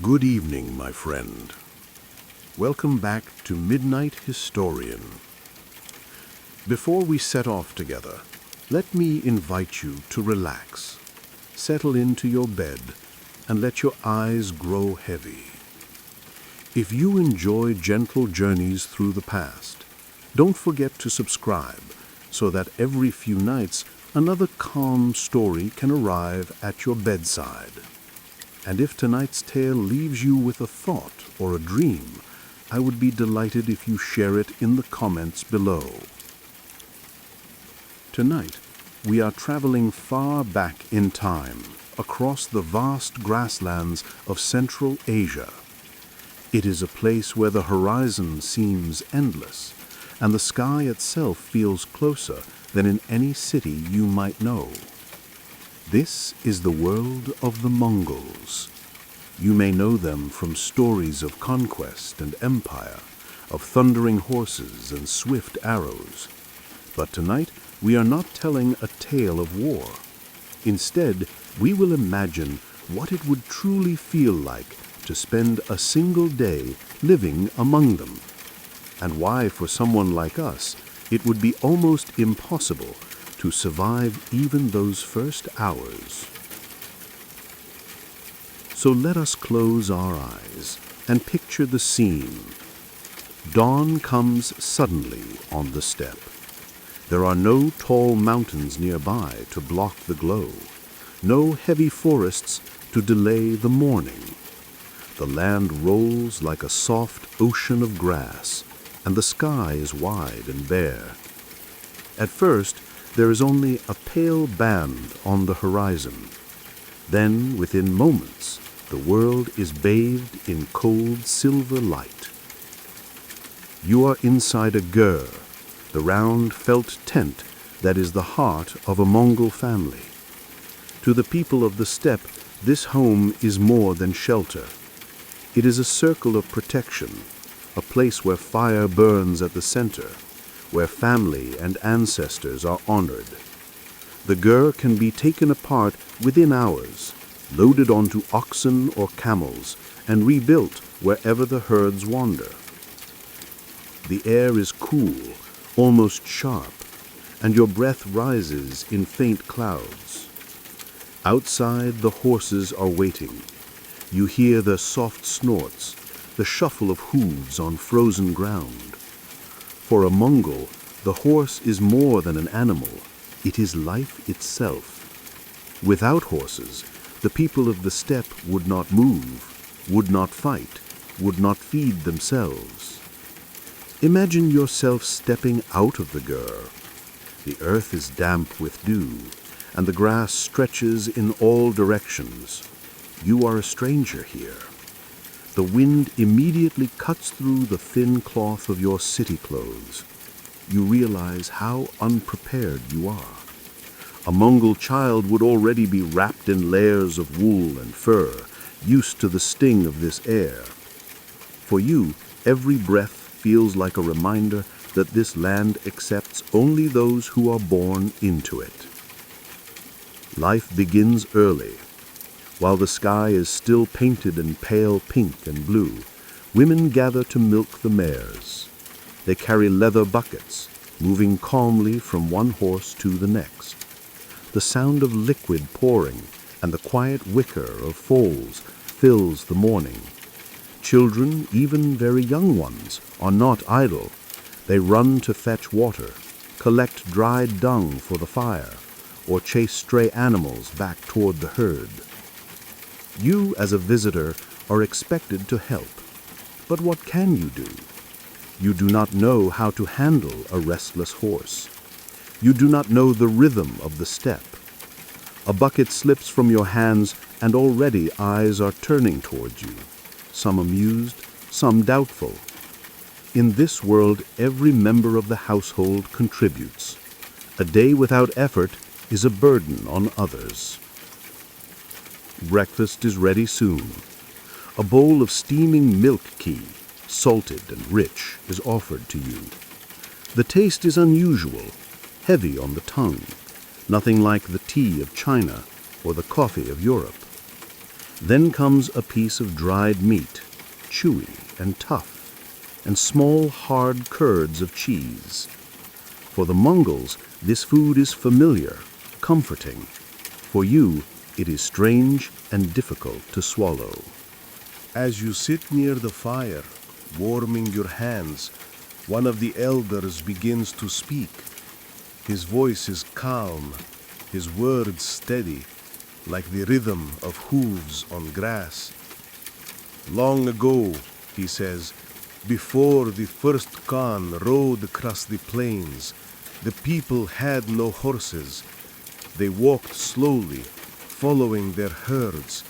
Good evening, my friend. Welcome back to Midnight Historian. Before we set off together, let me invite you to relax. Settle into your bed and let your eyes grow heavy. If you enjoy gentle journeys through the past, don't forget to subscribe so that every few nights another calm story can arrive at your bedside. And if tonight's tale leaves you with a thought or a dream, I would be delighted if you share it in the comments below. Tonight, we are traveling far back in time, across the vast grasslands of Central Asia. It is a place where the horizon seems endless, and the sky itself feels closer than in any city you might know. This is the world of the Mongols. You may know them from stories of conquest and empire, of thundering horses and swift arrows. But tonight, we are not telling a tale of war. Instead, we will imagine what it would truly feel like to spend a single day living among them, and why, for someone like us, it would be almost impossible to survive even those first hours. So let us close our eyes and picture the scene. Dawn comes suddenly on the steppe. There are no tall mountains nearby to block the glow, no heavy forests to delay the morning. The land rolls like a soft ocean of grass, and the sky is wide and bare. At first, there is only a pale band on the horizon. Then, within moments, the world is bathed in cold silver light. You are inside a gur, the round felt tent that is the heart of a Mongol family. To the people of the steppe, this home is more than shelter. It is a circle of protection, a place where fire burns at the center, where family and ancestors are honored. The gur can be taken apart within hours, loaded onto oxen or camels, and rebuilt wherever the herds wander. The air is cool, almost sharp, and your breath rises in faint clouds. Outside, the horses are waiting. You hear their soft snorts, the shuffle of hooves on frozen ground. For a Mongol, the horse is more than an animal. It is life itself. Without horses, the people of the steppe would not move, would not fight, would not feed themselves. Imagine yourself stepping out of the gur. The earth is damp with dew, and the grass stretches in all directions. You are a stranger here. The wind immediately cuts through the thin cloth of your city clothes. You realize how unprepared you are. A Mongol child would already be wrapped in layers of wool and fur, used to the sting of this air. For you, every breath feels like a reminder that this land accepts only those who are born into it. Life begins early. While the sky is still painted in pale pink and blue, women gather to milk the mares. They carry leather buckets, moving calmly from one horse to the next. The sound of liquid pouring and the quiet wicker of foals fills the morning. Children, even very young ones, are not idle. They run to fetch water, collect dried dung for the fire, or chase stray animals back toward the herd. You, as a visitor, are expected to help. But what can you do? You do not know how to handle a restless horse. You do not know the rhythm of the steppe. A bucket slips from your hands, and already eyes are turning towards you, some amused, some doubtful. In this world, every member of the household contributes. A day without effort is a burden on others. Breakfast is ready soon. A bowl of steaming milk key, salted and rich, is offered to you. The taste is unusual, heavy on the tongue, nothing like the tea of China or the coffee of Europe. Then comes a piece of dried meat, chewy and tough, and small hard curds of cheese. For the Mongols, this food is familiar, comforting. For you, it is strange and difficult to swallow. As you sit near the fire, warming your hands, one of the elders begins to speak. His voice is calm, his words steady, like the rhythm of hooves on grass. Long ago, he says, before the first Khan rode across the plains, the people had no horses. They walked slowly, following their herds,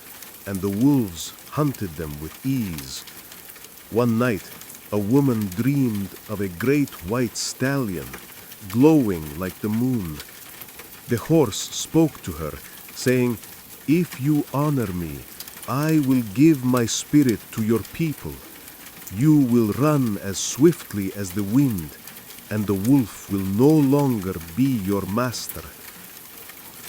and the wolves hunted them with ease. One night, a woman dreamed of a great white stallion, glowing like the moon. The horse spoke to her, saying, "If you honor me, I will give my spirit to your people. You will run as swiftly as the wind, and the wolf will no longer be your master."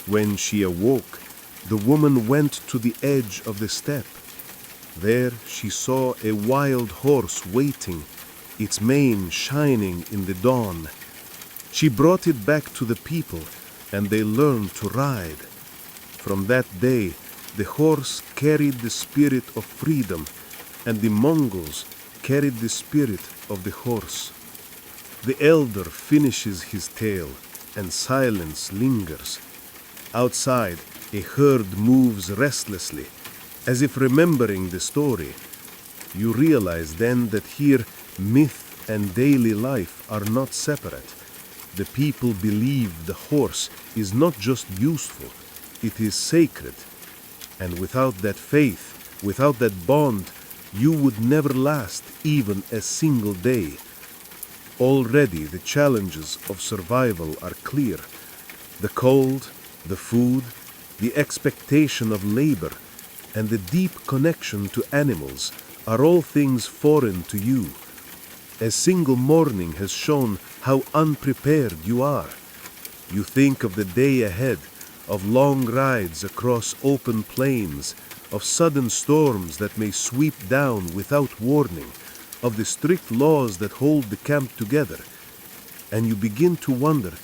When she awoke, the woman went to the edge of the steppe. There she saw a wild horse waiting, its mane shining in the dawn. She brought it back to the people, and they learned to ride. From that day, the horse carried the spirit of freedom, and the Mongols carried the spirit of the horse. The elder finishes his tale, and silence lingers. Outside, a herd moves restlessly, as if remembering the story. You realize then that here myth and daily life are not separate. The people believe the horse is not just useful, it is sacred. And without that faith, without that bond, you would never last even a single day. Already the challenges of survival are clear. The cold, the food, the expectation of labor, and the deep connection to animals are all things foreign to you. A single morning has shown how unprepared you are. You think of the day ahead, of long rides across open plains, of sudden storms that may sweep down without warning, of the strict laws that hold the camp together. And you begin to wonder,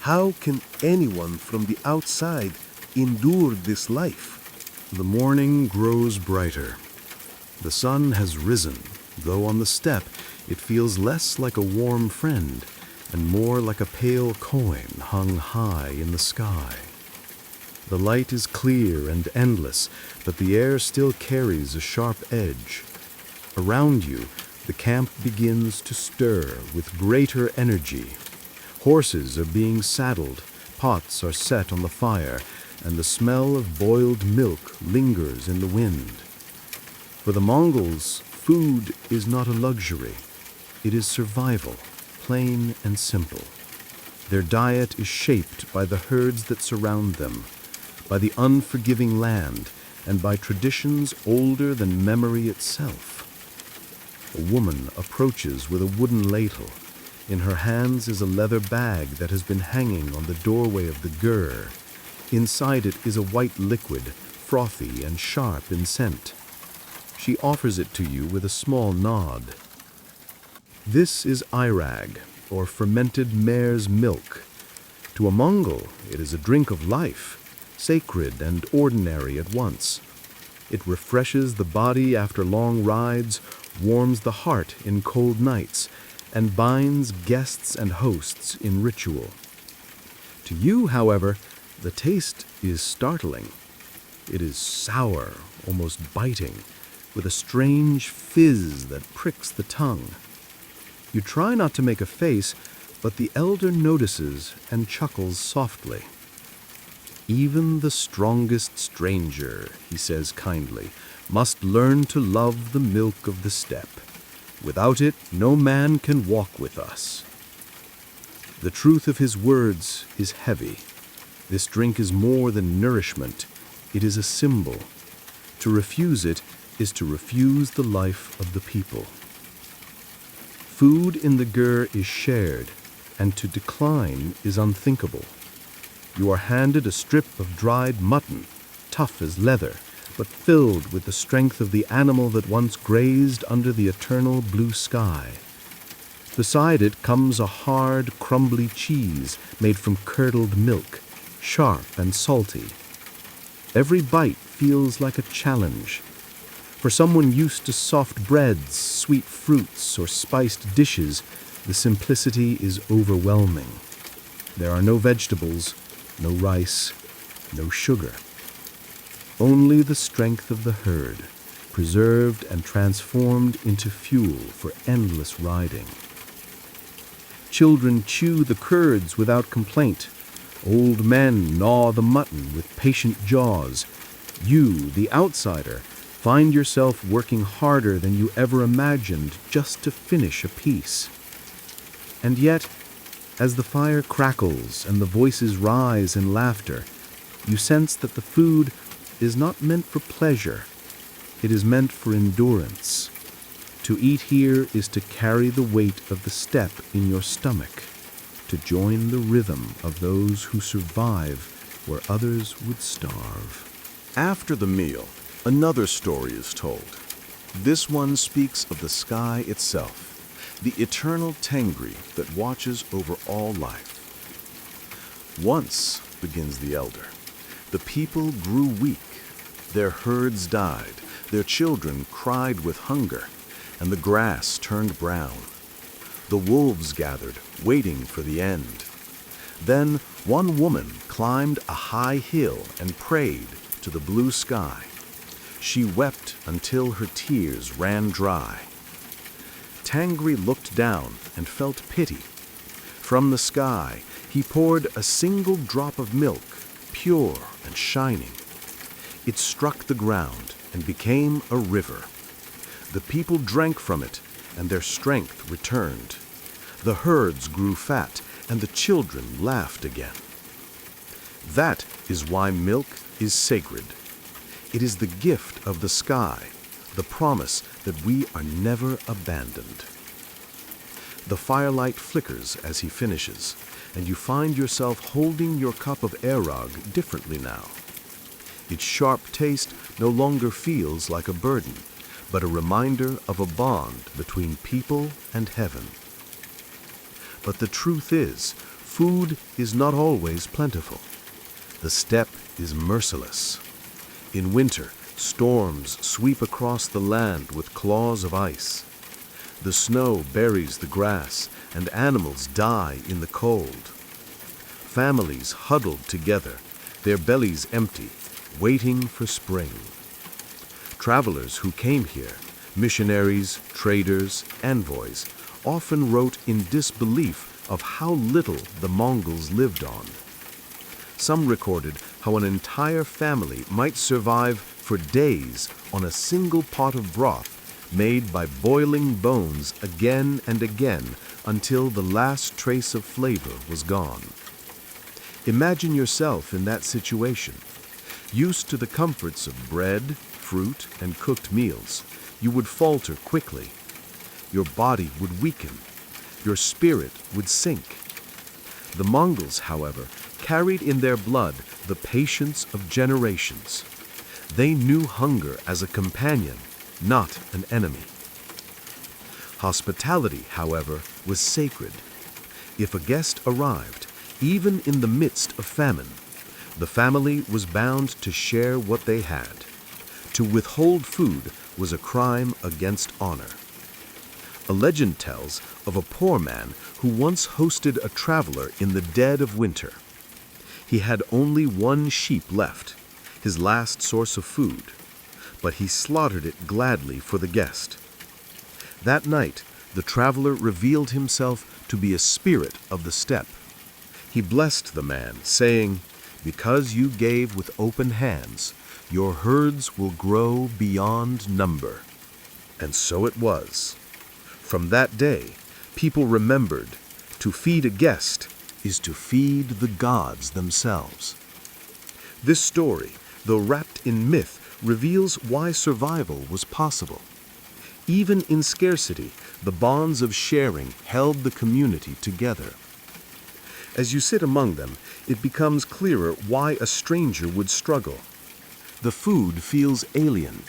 how can anyone from the outside endure this life? The morning grows brighter. The sun has risen, though on the steppe it feels less like a warm friend and more like a pale coin hung high in the sky. The light is clear and endless, but the air still carries a sharp edge. Around you, the camp begins to stir with greater energy. Horses are being saddled, pots are set on the fire, and the smell of boiled milk lingers in the wind. For the Mongols, food is not a luxury. It is survival, plain and simple. Their diet is shaped by the herds that surround them, by the unforgiving land, and by traditions older than memory itself. A woman approaches with a wooden ladle. In her hands is a leather bag that has been hanging on the doorway of the gur. Inside it is a white liquid, frothy and sharp in scent. She offers it to you with a small nod. This is airag, or fermented mare's milk. To a Mongol, it is a drink of life, sacred and ordinary at once. It refreshes the body after long rides, warms the heart in cold nights, and binds guests and hosts in ritual. To you, however, the taste is startling. It is sour, almost biting, with a strange fizz that pricks the tongue. You try not to make a face, but the elder notices and chuckles softly. "Even the strongest stranger," he says kindly, "must learn to love the milk of the steppe. Without it, no man can walk with us." The truth of his words is heavy. This drink is more than nourishment. It is a symbol. To refuse it is to refuse the life of the people. Food in the gur is shared, and to decline is unthinkable. You are handed a strip of dried mutton, tough as leather, but filled with the strength of the animal that once grazed under the eternal blue sky. Beside it comes a hard, crumbly cheese made from curdled milk, sharp and salty. Every bite feels like a challenge. For someone used to soft breads, sweet fruits, or spiced dishes, the simplicity is overwhelming. There are no vegetables, no rice, no sugar. Only the strength of the herd, preserved and transformed into fuel for endless riding. Children chew the curds without complaint. Old men gnaw the mutton with patient jaws. You, the outsider, find yourself working harder than you ever imagined just to finish a piece. And yet, as the fire crackles and the voices rise in laughter, you sense that the food is not meant for pleasure. It is meant for endurance. To eat here is to carry the weight of the steppe in your stomach, to join the rhythm of those who survive where others would starve. After the meal, another story is told. This one speaks of the sky itself, the eternal Tengri that watches over all life. Once, begins the elder, the people grew weak. Their herds died, their children cried with hunger, and the grass turned brown. The wolves gathered, waiting for the end. Then one woman climbed a high hill and prayed to the blue sky. She wept until her tears ran dry. Tengri looked down and felt pity. From the sky, he poured a single drop of milk, pure and shining. It struck the ground and became a river. The people drank from it, and their strength returned. The herds grew fat, and the children laughed again. That is why milk is sacred. It is the gift of the sky, the promise that we are never abandoned. The firelight flickers as he finishes, and you find yourself holding your cup of arog differently now. Its sharp taste no longer feels like a burden, but a reminder of a bond between people and heaven. But the truth is, food is not always plentiful. The steppe is merciless. In winter, storms sweep across the land with claws of ice. The snow buries the grass, and animals die in the cold. Families huddled together, their bellies empty, waiting for spring. Travelers who came here, missionaries, traders, envoys, often wrote in disbelief of how little the Mongols lived on. Some recorded how an entire family might survive for days on a single pot of broth made by boiling bones again and again until the last trace of flavor was gone. Imagine yourself in that situation. Used to the comforts of bread, fruit, and cooked meals, you would falter quickly. Your body would weaken. Your spirit would sink. The Mongols, however, carried in their blood the patience of generations. They knew hunger as a companion, not an enemy. Hospitality, however, was sacred. If a guest arrived, even in the midst of famine, the family was bound to share what they had. To withhold food was a crime against honor. A legend tells of a poor man who once hosted a traveler in the dead of winter. He had only one sheep left, his last source of food, but he slaughtered it gladly for the guest. That night, the traveler revealed himself to be a spirit of the steppe. He blessed the man, saying, "Because you gave with open hands, your herds will grow beyond number." And so it was. From that day, people remembered, to feed a guest is to feed the gods themselves. This story, though wrapped in myth, reveals why survival was possible. Even in scarcity, the bonds of sharing held the community together. As you sit among them, it becomes clearer why a stranger would struggle. The food feels alien.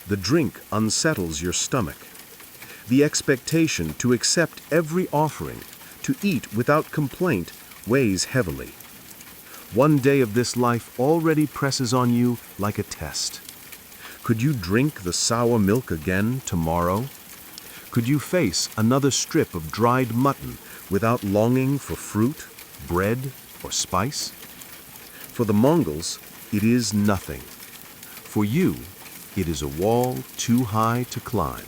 The drink unsettles your stomach. The expectation to accept every offering, to eat without complaint, weighs heavily. One day of this life already presses on you like a test. Could you drink the sour milk again tomorrow? Could you face another strip of dried mutton without longing for fruit, bread, or spice? For the Mongols, it is nothing. For you, it is a wall too high to climb.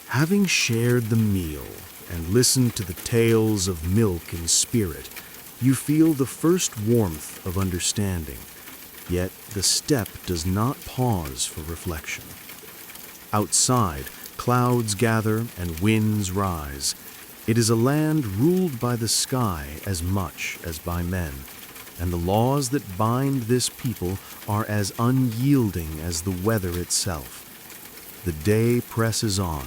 Having shared the meal and listened to the tales of milk and spirit, you feel the first warmth of understanding. Yet the steppe does not pause for reflection. Outside, clouds gather and winds rise. It is a land ruled by the sky as much as by men, and the laws that bind this people are as unyielding as the weather itself. The day presses on,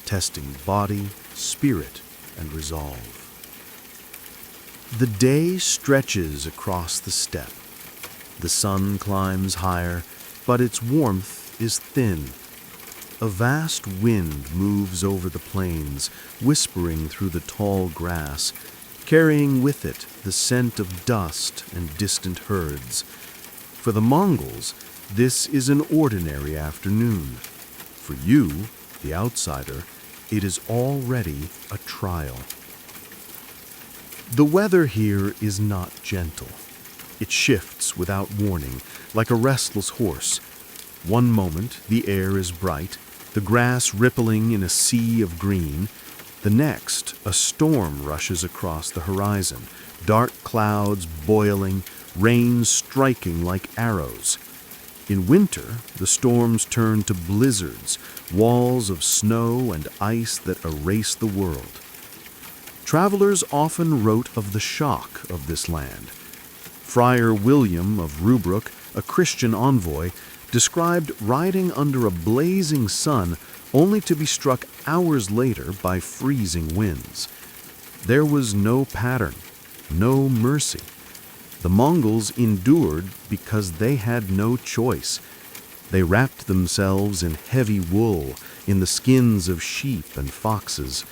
testing body, spirit, and resolve. The day stretches across the steppe. The sun climbs higher, but its warmth is thin. A vast wind moves over the plains, whispering through the tall grass, carrying with it the scent of dust and distant herds. For the Mongols, this is an ordinary afternoon. For you, the outsider, it is already a trial. The weather here is not gentle. It shifts without warning, like a restless horse. One moment, the air is bright, the grass rippling in a sea of green. The next, a storm rushes across the horizon, dark clouds boiling, rain striking like arrows. In winter, the storms turn to blizzards, walls of snow and ice that erase the world. Travelers often wrote of the shock of this land. Friar William of Rubruck, a Christian envoy, described riding under a blazing sun only to be struck hours later by freezing winds. There was no pattern, no mercy. The Mongols endured because they had no choice. They wrapped themselves in heavy wool, in the skins of sheep and foxes.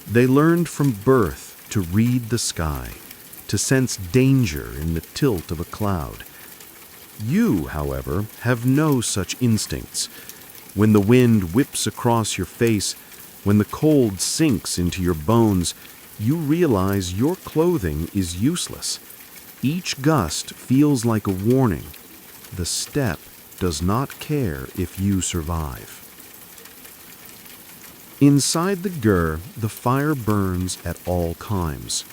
They learned from birth to read the sky, to sense danger in the tilt of a cloud. You, however, have no such instincts. When the wind whips across your face, when the cold sinks into your bones, you realize your clothing is useless. Each gust feels like a warning. The steppe does not care if you survive. Inside the gur, the fire burns at all times.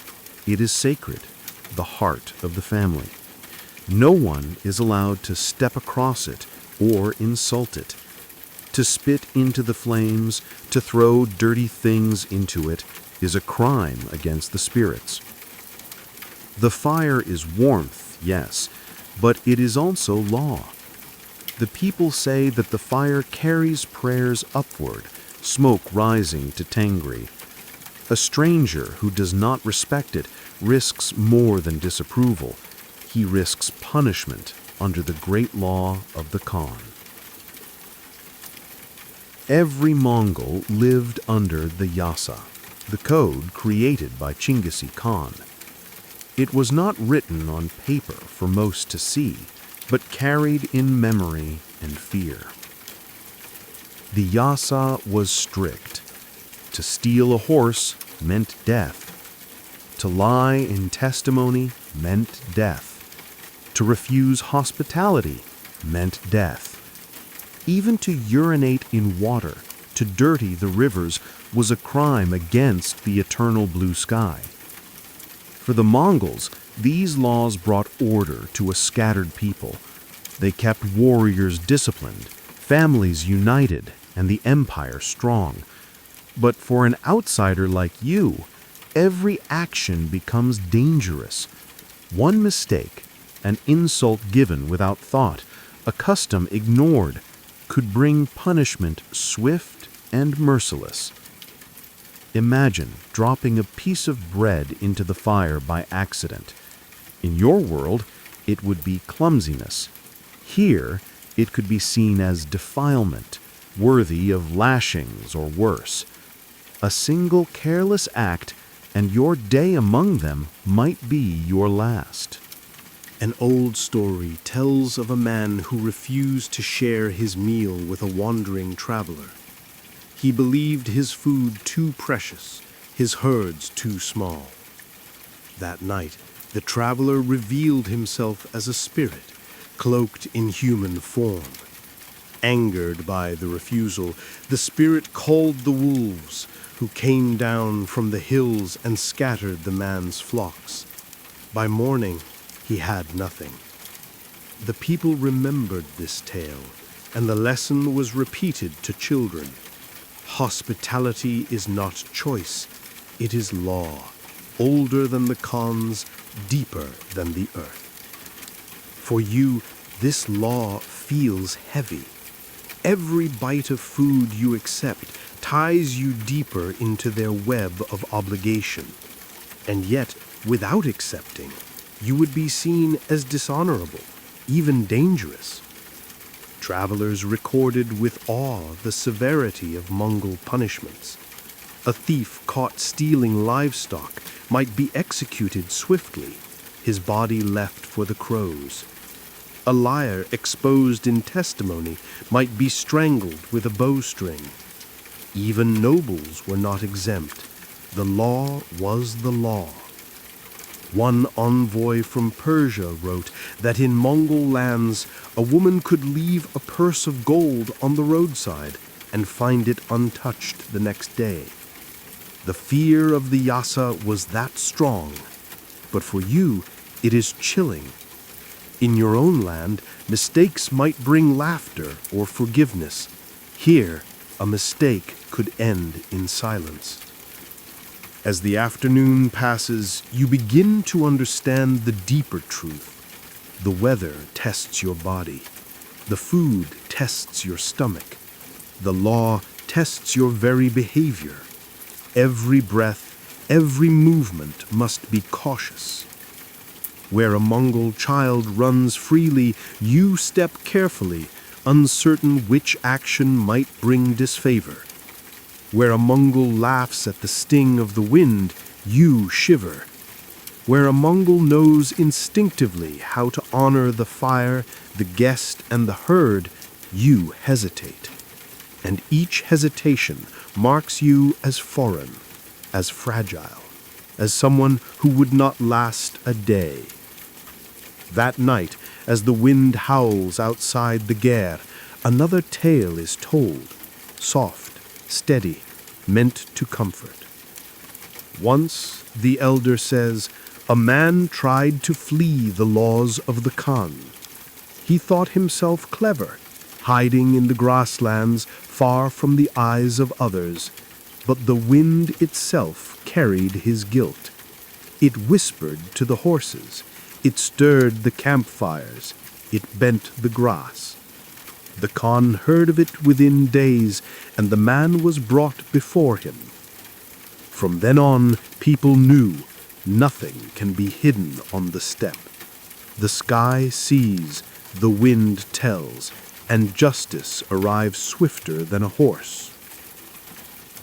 It is sacred, the heart of the family. No one is allowed to step across it or insult it. To spit into the flames, to throw dirty things into it, is a crime against the spirits. The fire is warmth, yes, but it is also law. The people say that the fire carries prayers upward, smoke rising to Tengri. A stranger who does not respect it risks more than disapproval. He risks punishment under the great law of the Khan. Every Mongol lived under the Yassa, the code created by Genghis Khan. It was not written on paper for most to see, but carried in memory and fear. The Yassa was strict. To steal a horse meant death. To lie in testimony meant death. To refuse hospitality meant death. Even to urinate in water, to dirty the rivers, was a crime against the eternal blue sky. For the Mongols, these laws brought order to a scattered people. They kept warriors disciplined, families united, and the empire strong. But for an outsider like you, every action becomes dangerous. One mistake, an insult given without thought, a custom ignored, could bring punishment swift and merciless. Imagine dropping a piece of bread into the fire by accident. In your world, it would be clumsiness. Here, It could be seen as defilement, worthy of lashings or worse. A single careless act, and your day among them might be your last. An old story tells of a man who refused to share his meal with a wandering traveler. He believed his food too precious, his herds too small. That night, the traveler revealed himself as a spirit, cloaked in human form. Angered by the refusal, the spirit called the wolves, who came down from the hills and scattered the man's flocks. By morning, he had nothing. The people remembered this tale, and the lesson was repeated to children. Hospitality is not choice, it is law, older than the Khans, deeper than the earth. For you, this law feels heavy. Every bite of food you accept ties you deeper into their web of obligation. And yet, without accepting, you would be seen as dishonorable, even dangerous. Travelers recorded with awe the severity of Mongol punishments. A thief caught stealing livestock might be executed swiftly, his body left for the crows. A liar exposed in testimony might be strangled with a bowstring. Even nobles were not exempt. The law was the law. One envoy from Persia wrote that in Mongol lands a woman could leave a purse of gold on the roadside and find it untouched the next day. The fear of the Yassa was that strong, but for you it is chilling. In your own land, mistakes might bring laughter or forgiveness. Here, a mistake could end in silence. As the afternoon passes, you begin to understand the deeper truth. The weather tests your body. The food tests your stomach. The law tests your very behavior. Every breath, every movement must be cautious. Where a Mongol child runs freely, you step carefully, uncertain which action might bring disfavor. Where a Mongol laughs at the sting of the wind, you shiver. Where a Mongol knows instinctively how to honor the fire, the guest, and the herd, you hesitate. And each hesitation marks you as foreign, as fragile, as someone who would not last a day. That night, as the wind howls outside the ger, another tale is told, soft, steady, meant to comfort. Once, the elder says, a man tried to flee the laws of the Khan. He thought himself clever, hiding in the grasslands far from the eyes of others, but the wind itself carried his guilt. It whispered to the horses, it stirred the campfires, it bent the grass. The Khan heard of it within days, and the man was brought before him. From then on, people knew nothing can be hidden on the steppe. The sky sees, the wind tells, and justice arrives swifter than a horse.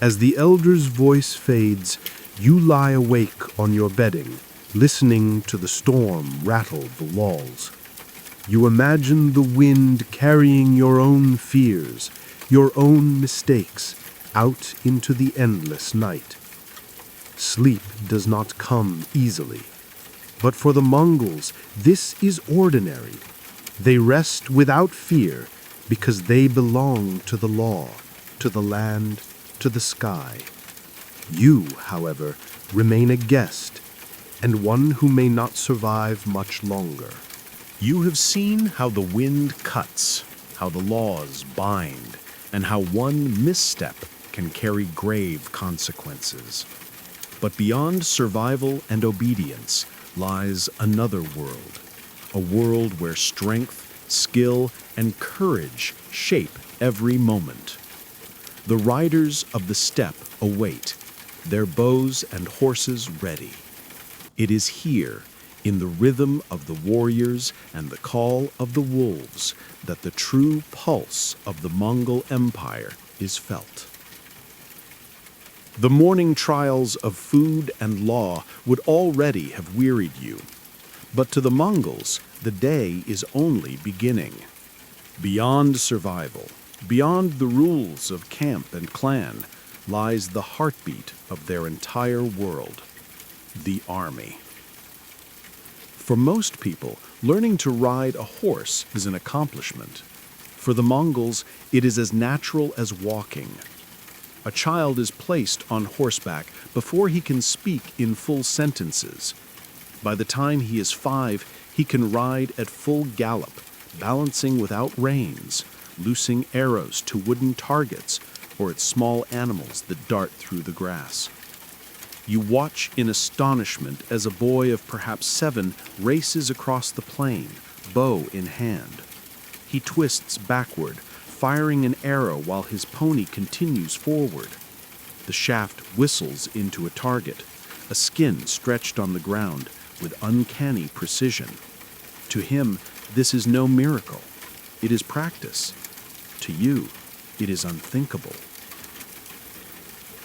As the elder's voice fades, you lie awake on your bedding, listening to the storm rattle the walls. You imagine the wind carrying your own fears, your own mistakes, out into the endless night. Sleep does not come easily. But for the Mongols, this is ordinary. They rest without fear because they belong to the law, to the land, to the sky. You, however, remain a guest, and one who may not survive much longer. You have seen how the wind cuts, how the laws bind, and how one misstep can carry grave consequences. But beyond survival and obedience lies another world, a world where strength, skill, and courage shape every moment. The riders of the steppe await, their bows and horses ready. It is here, in the rhythm of the warriors and the call of the wolves, that the true pulse of the Mongol Empire is felt. The morning trials of food and law would already have wearied you, but to the Mongols, the day is only beginning. Beyond survival, beyond the rules of camp and clan, lies the heartbeat of their entire world, the army. For most people, learning to ride a horse is an accomplishment. For the Mongols, it is as natural as walking. A child is placed on horseback before he can speak in full sentences. By the time he is 5, he can ride at full gallop, balancing without reins, loosing arrows to wooden targets or at small animals that dart through the grass. You watch in astonishment as a boy of perhaps 7 races across the plain, bow in hand. He twists backward, firing an arrow while his pony continues forward. The shaft whistles into a target, a skin stretched on the ground with uncanny precision. To him, this is no miracle. It is practice. To you, it is unthinkable.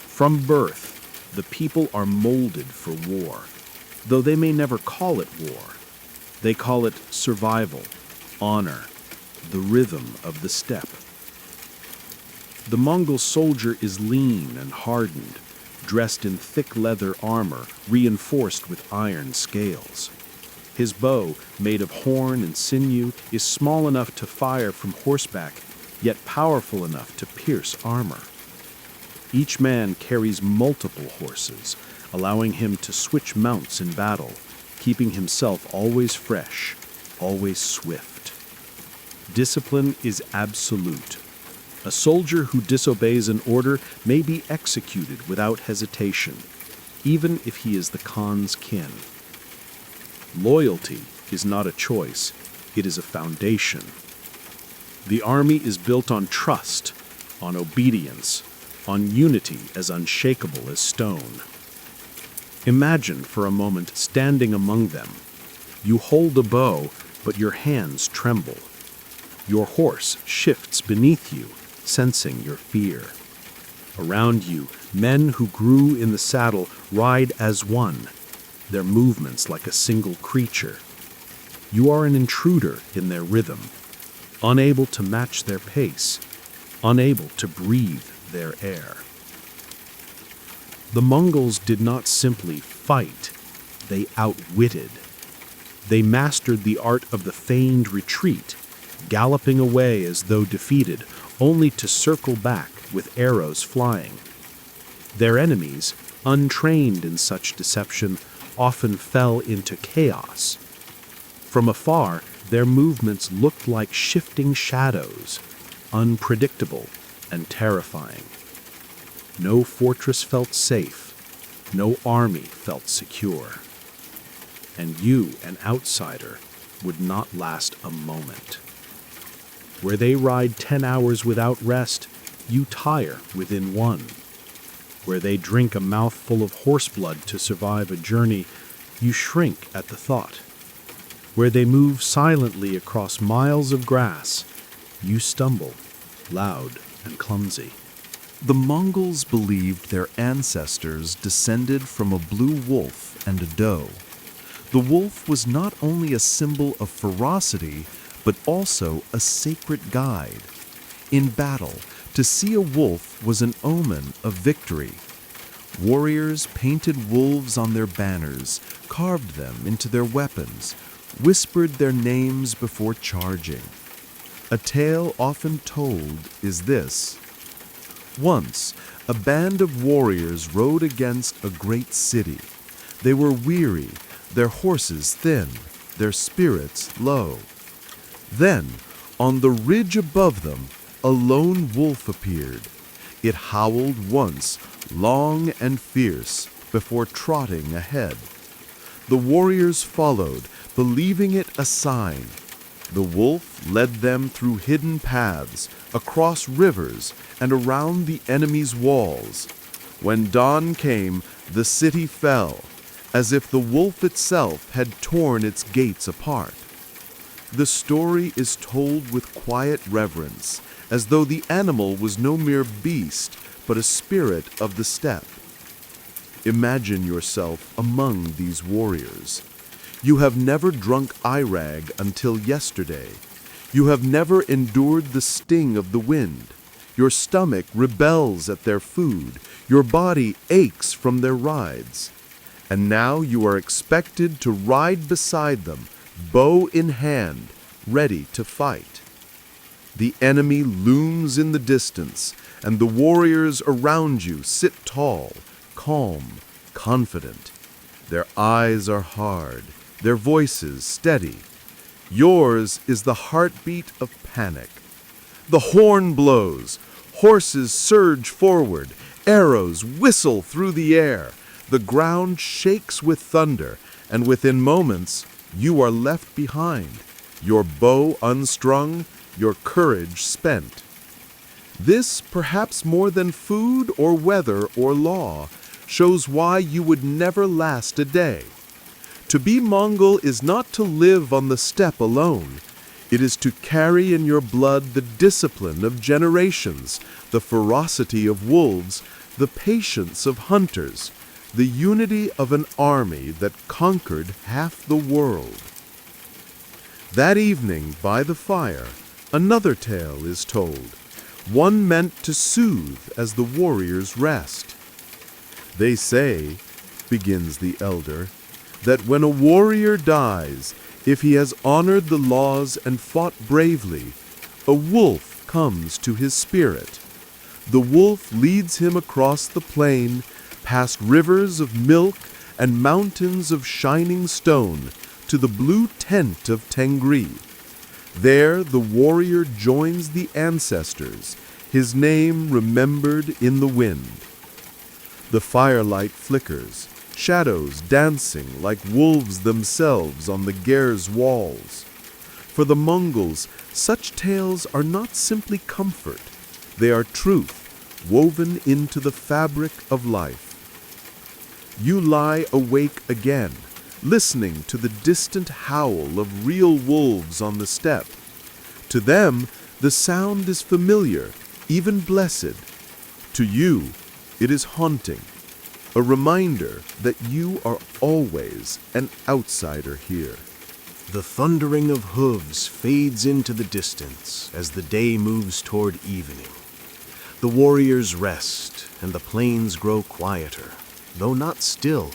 From birth, the people are molded for war, though they may never call it war. They call it survival, honor, the rhythm of the steppe. The Mongol soldier is lean and hardened, dressed in thick leather armor reinforced with iron scales. His bow, made of horn and sinew, is small enough to fire from horseback, yet powerful enough to pierce armor. Each man carries multiple horses, allowing him to switch mounts in battle, keeping himself always fresh, always swift. Discipline is absolute. A soldier who disobeys an order may be executed without hesitation, even if he is the Khan's kin. Loyalty is not a choice, it is a foundation. The army is built on trust, on obedience, on unity as unshakable as stone. Imagine for a moment standing among them. You hold a bow, but your hands tremble. Your horse shifts beneath you, sensing your fear. Around you, men who grew in the saddle ride as one, their movements like a single creature. You are an intruder in their rhythm, unable to match their pace, unable to breathe their air. The Mongols did not simply fight, they outwitted. They mastered the art of the feigned retreat, galloping away as though defeated, only to circle back with arrows flying. Their enemies, untrained in such deception, often fell into chaos. From afar, their movements looked like shifting shadows, unpredictable and terrifying. No fortress felt safe, no army felt secure. And you, an outsider, would not last a moment. Where they ride 10 hours without rest, you tire within 1. Where they drink a mouthful of horse blood to survive a journey, you shrink at the thought. Where they move silently across miles of grass, you stumble, loud and clumsy. The Mongols believed their ancestors descended from a blue wolf and a doe. The wolf was not only a symbol of ferocity, but also a sacred guide. In battle, to see a wolf was an omen of victory. Warriors painted wolves on their banners, carved them into their weapons, whispered their names before charging. A tale often told is this. Once, a band of warriors rode against a great city. They were weary, their horses thin, their spirits low. Then, on the ridge above them, a lone wolf appeared. It howled once, long and fierce, before trotting ahead. The warriors followed, believing it a sign. The wolf led them through hidden paths, across rivers, and around the enemy's walls. When dawn came, the city fell, as if the wolf itself had torn its gates apart. The story is told with quiet reverence, as though the animal was no mere beast, but a spirit of the steppe. Imagine yourself among these warriors. You have never drunk Irag until yesterday. You have never endured the sting of the wind. Your stomach rebels at their food. Your body aches from their rides. And now you are expected to ride beside them, bow in hand, ready to fight. The enemy looms in the distance, and the warriors around you sit tall, calm, confident. Their eyes are hard, their voices steady. Yours is the heartbeat of panic. The horn blows, horses surge forward, arrows whistle through the air, the ground shakes with thunder, and within moments you are left behind, your bow unstrung, your courage spent. This, perhaps more than food or weather or law, shows why you would never last a day. To be Mongol is not to live on the steppe alone. It is to carry in your blood the discipline of generations, the ferocity of wolves, the patience of hunters, the unity of an army that conquered half the world. That evening, by the fire, another tale is told, one meant to soothe as the warriors rest. They say, begins the elder, that when a warrior dies, if he has honored the laws and fought bravely, a wolf comes to his spirit. The wolf leads him across the plain, past rivers of milk and mountains of shining stone, to the blue tent of Tengri. There the warrior joins the ancestors, his name remembered in the wind. The firelight flickers, shadows dancing like wolves themselves on the Ger's walls. For the Mongols, such tales are not simply comfort. They are truth, woven into the fabric of life. You lie awake again, listening to the distant howl of real wolves on the steppe. To them, the sound is familiar, even blessed. To you, it is haunting, a reminder that you are always an outsider here. The thundering of hooves fades into the distance as the day moves toward evening. The warriors rest, and the plains grow quieter, though not still.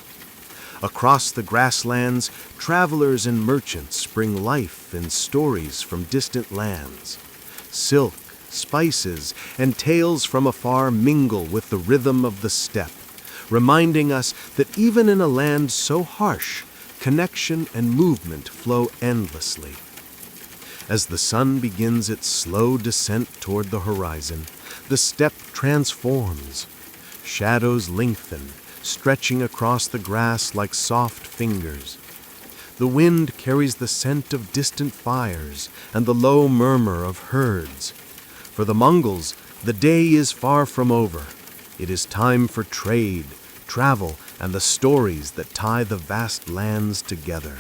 Across the grasslands, travelers and merchants bring life and stories from distant lands. Silk, spices, and tales from afar mingle with the rhythm of the steppe, reminding us that even in a land so harsh, connection and movement flow endlessly. As the sun begins its slow descent toward the horizon, the steppe transforms. Shadows lengthen, stretching across the grass like soft fingers. The wind carries the scent of distant fires and the low murmur of herds. For the Mongols, the day is far from over. It is time for trade, travel, and the stories that tie the vast lands together.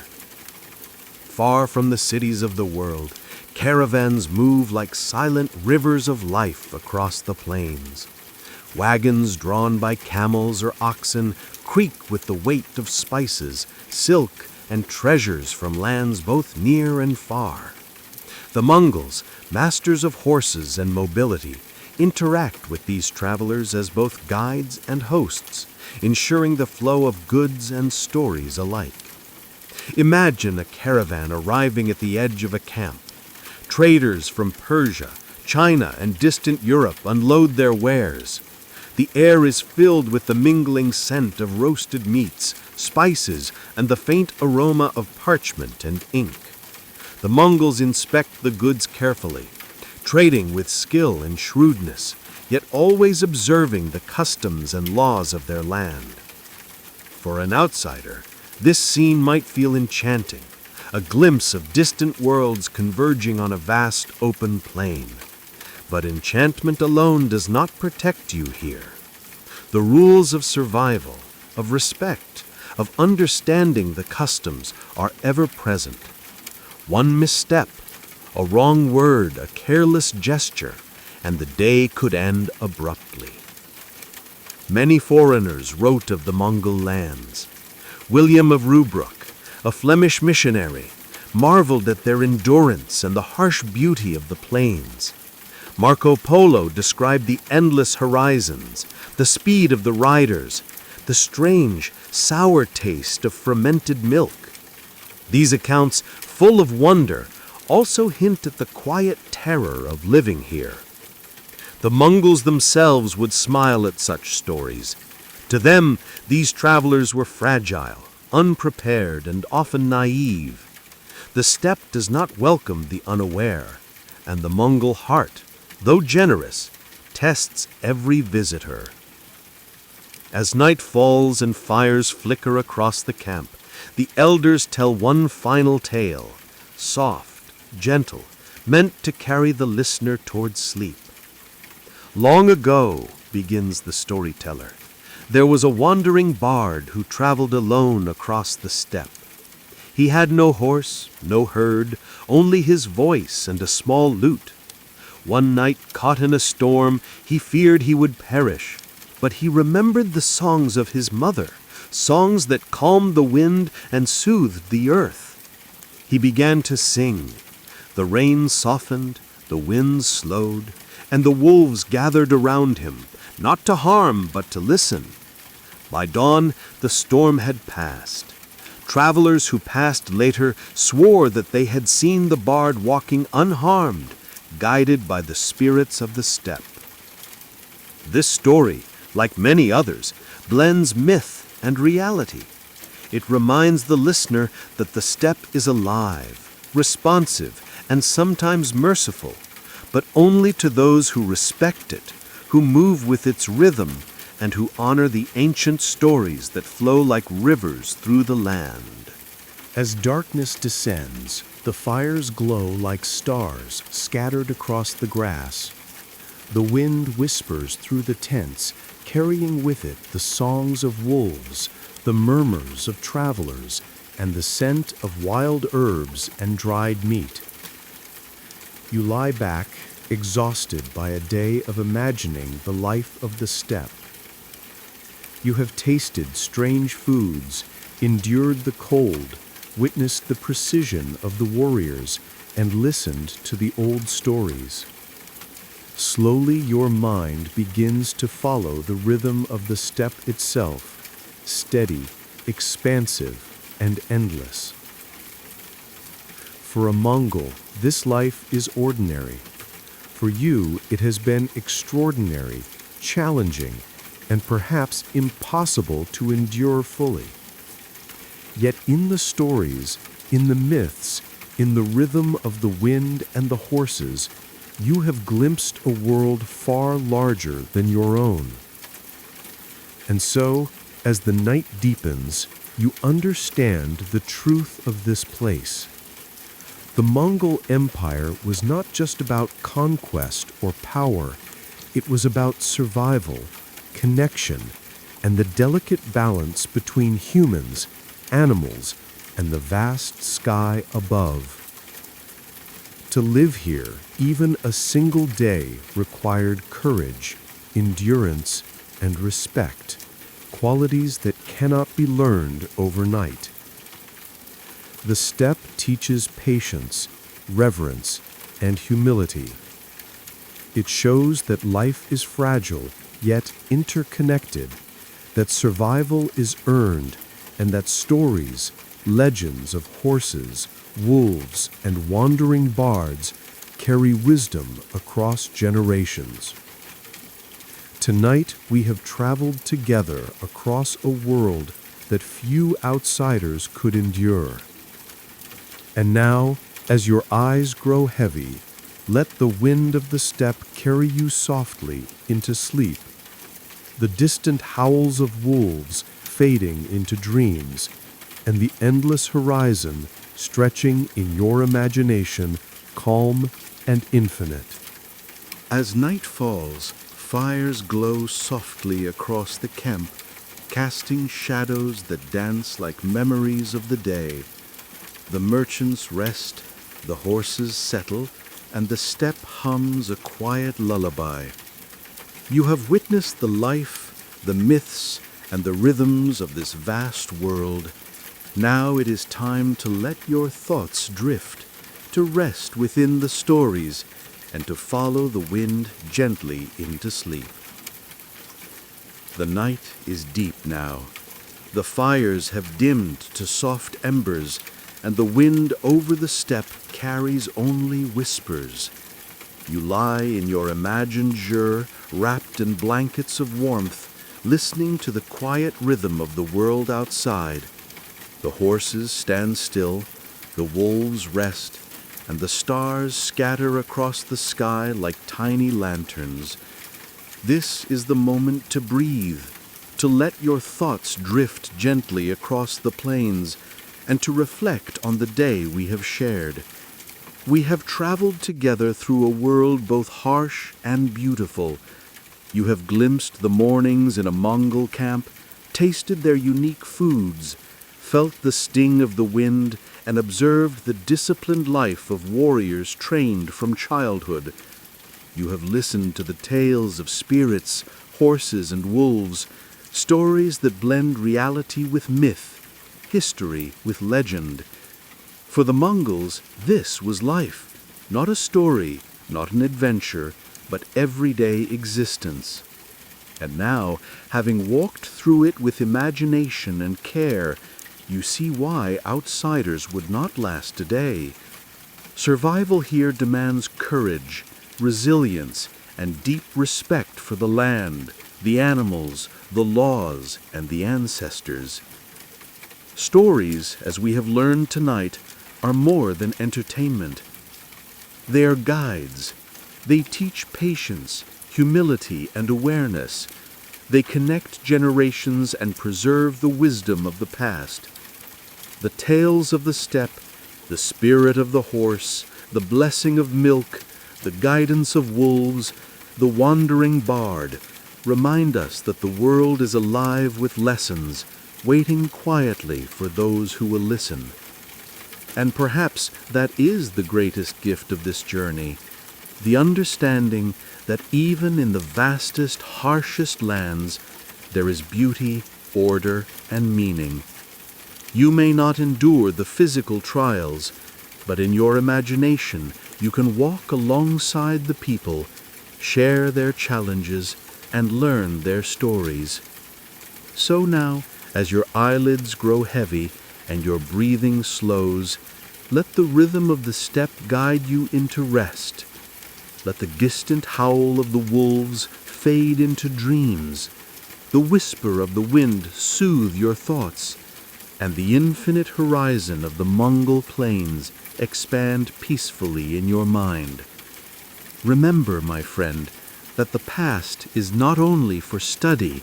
Far from the cities of the world, caravans move like silent rivers of life across the plains. Wagons drawn by camels or oxen creak with the weight of spices, silk, and treasures from lands both near and far. The Mongols, masters of horses and mobility, interact with these travelers as both guides and hosts, ensuring the flow of goods and stories alike. Imagine a caravan arriving at the edge of a camp. Traders from Persia, China, and distant Europe unload their wares. The air is filled with the mingling scent of roasted meats, spices, and the faint aroma of parchment and ink. The Mongols inspect the goods carefully, trading with skill and shrewdness, yet always observing the customs and laws of their land. For an outsider, this scene might feel enchanting, a glimpse of distant worlds converging on a vast open plain. But enchantment alone does not protect you here. The rules of survival, of respect, of understanding the customs are ever present. One misstep, a wrong word, a careless gesture, and the day could end abruptly. Many foreigners wrote of the Mongol lands. William of Rubruck, a Flemish missionary, marveled at their endurance and the harsh beauty of the plains. Marco Polo described the endless horizons, the speed of the riders, the strange, sour taste of fermented milk. These accounts, full of wonder, also hint at the quiet terror of living here. The Mongols themselves would smile at such stories. To them, these travelers were fragile, unprepared, and often naive. The steppe does not welcome the unaware, and the Mongol heart, though generous, tests every visitor. As night falls and fires flicker across the camp, the elders tell one final tale, soft, gentle, meant to carry the listener towards sleep. Long ago, begins the storyteller, there was a wandering bard who traveled alone across the steppe. He had no horse, no herd, only his voice and a small lute. One night, caught in a storm, he feared he would perish, but he remembered the songs of his mother, songs that calmed the wind and soothed the earth. He began to sing. The rain softened, the winds slowed, and the wolves gathered around him, not to harm, but to listen. By dawn, the storm had passed. Travelers who passed later swore that they had seen the bard walking unharmed, guided by the spirits of the steppe. This story, like many others, blends myth and reality. It reminds the listener that the steppe is alive, responsive, and sometimes merciful, but only to those who respect it, who move with its rhythm, and who honor the ancient stories that flow like rivers through the land. As darkness descends, the fires glow like stars scattered across the grass. The wind whispers through the tents, carrying with it the songs of wolves, the murmurs of travelers, and the scent of wild herbs and dried meat. You lie back, exhausted by a day of imagining the life of the steppe. You have tasted strange foods, endured the cold, witnessed the precision of the warriors, and listened to the old stories. Slowly your mind begins to follow the rhythm of the steppe itself, steady, expansive, and endless. For a Mongol, this life is ordinary. For you, it has been extraordinary, challenging, and perhaps impossible to endure fully. Yet in the stories, in the myths, in the rhythm of the wind and the horses, you have glimpsed a world far larger than your own. And so, as the night deepens, you understand the truth of this place. The Mongol Empire was not just about conquest or power, it was about survival, connection, and the delicate balance between humans, animals, and the vast sky above. To live here, even a single day required courage, endurance, and respect, qualities that cannot be learned overnight. The steppe teaches patience, reverence, and humility. It shows that life is fragile, yet interconnected, that survival is earned, and that stories, legends of horses, wolves, and wandering bards carry wisdom across generations. Tonight we have traveled together across a world that few outsiders could endure. And now, as your eyes grow heavy, let the wind of the steppe carry you softly into sleep. The distant howls of wolves fading into dreams, and the endless horizon stretching in your imagination, calm and infinite. As night falls, fires glow softly across the camp, casting shadows that dance like memories of the day. The merchants rest, the horses settle, and the steppe hums a quiet lullaby. You have witnessed the life, the myths, and the rhythms of this vast world. Now it is time to let your thoughts drift, to rest within the stories, and to follow the wind gently into sleep. The night is deep now. The fires have dimmed to soft embers, and the wind over the steppe carries only whispers. You lie in your imagined jur, wrapped in blankets of warmth, listening to the quiet rhythm of the world outside. The horses stand still, the wolves rest, and the stars scatter across the sky like tiny lanterns. This is the moment to breathe, to let your thoughts drift gently across the plains, and to reflect on the day we have shared. We have traveled together through a world both harsh and beautiful. You have glimpsed the mornings in a Mongol camp, tasted their unique foods, felt the sting of the wind, and observed the disciplined life of warriors trained from childhood. You have listened to the tales of spirits, horses, and wolves, stories that blend reality with myth, history with legend. For the Mongols, this was life, not a story, not an adventure, but everyday existence. And now, having walked through it with imagination and care, you see why outsiders would not last a day. Survival here demands courage, resilience, and deep respect for the land, the animals, the laws, and the ancestors. Stories, as we have learned tonight, are more than entertainment. They are guides. They teach patience, humility, and awareness. They connect generations and preserve the wisdom of the past. The tales of the steppe, the spirit of the horse, the blessing of milk, the guidance of wolves, the wandering bard, remind us that the world is alive with lessons, waiting quietly for those who will listen. And perhaps that is the greatest gift of this journey, the understanding that even in the vastest, harshest lands, there is beauty, order, and meaning. You may not endure the physical trials, but in your imagination you can walk alongside the people, share their challenges, and learn their stories. So now, as your eyelids grow heavy and your breathing slows, let the rhythm of the steppe guide you into rest. Let the distant howl of the wolves fade into dreams, the whisper of the wind soothe your thoughts, and the infinite horizon of the Mongol plains expand peacefully in your mind. Remember, my friend, that the past is not only for study,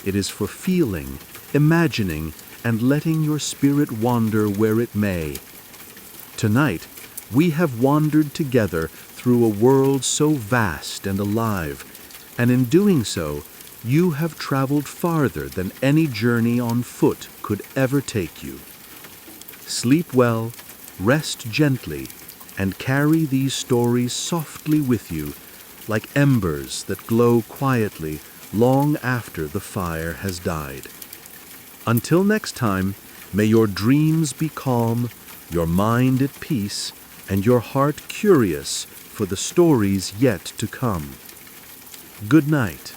it is for feeling, imagining, and letting your spirit wander where it may. Tonight, we have wandered together through a world so vast and alive, and in doing so, you have traveled farther than any journey on foot could ever take you. Sleep well, rest gently, and carry these stories softly with you, like embers that glow quietly long after the fire has died. Until next time, may your dreams be calm, your mind at peace, and your heart curious for the stories yet to come. Good night.